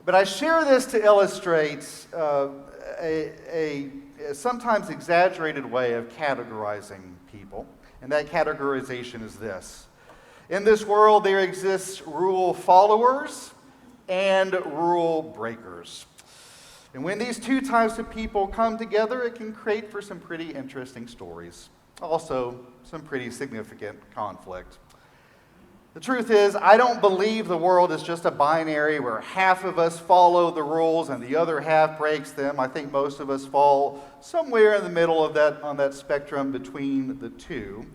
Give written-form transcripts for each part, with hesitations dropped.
But I share this to illustrate a sometimes exaggerated way of categorizing people. And that categorization is this. In this world, there exists rule followers and rule breakers. And when these two types of people come together, it can create for some pretty interesting stories. Also, some pretty significant conflict. The truth is, I don't believe the world is just a binary where half of us follow the rules and the other half breaks them. I think most of us fall somewhere in the middle of that, on that spectrum between the two.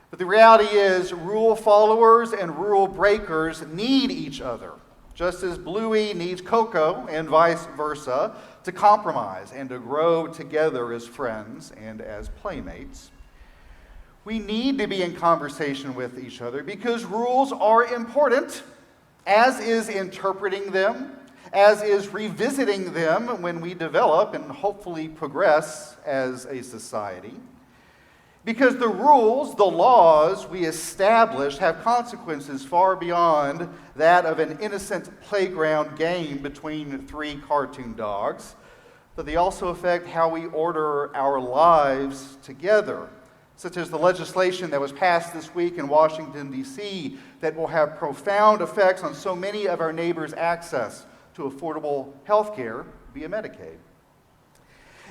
But the reality is, rule followers and rule breakers need each other, just as Bluey needs Cocoa and vice versa, to compromise and to grow together as friends and as playmates. We need to be in conversation with each other because rules are important, as is interpreting them, as is revisiting them when we develop and hopefully progress as a society. Because the rules, the laws we establish have consequences far beyond that of an innocent playground game between three cartoon dogs, but they also affect how we order our lives together, such as the legislation that was passed this week in Washington, D.C., that will have profound effects on so many of our neighbors' access to affordable health care via Medicaid.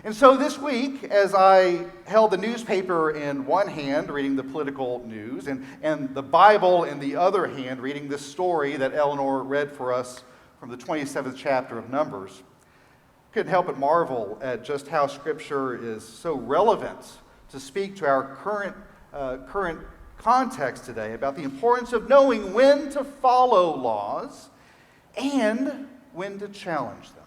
And so this week, as I held the newspaper in one hand, reading the political news, and the Bible in the other hand, reading this story that Eleanor read for us from the 27th chapter of Numbers, couldn't help but marvel at just how Scripture is so relevant to speak to our current context today about the importance of knowing when to follow laws and when to challenge them.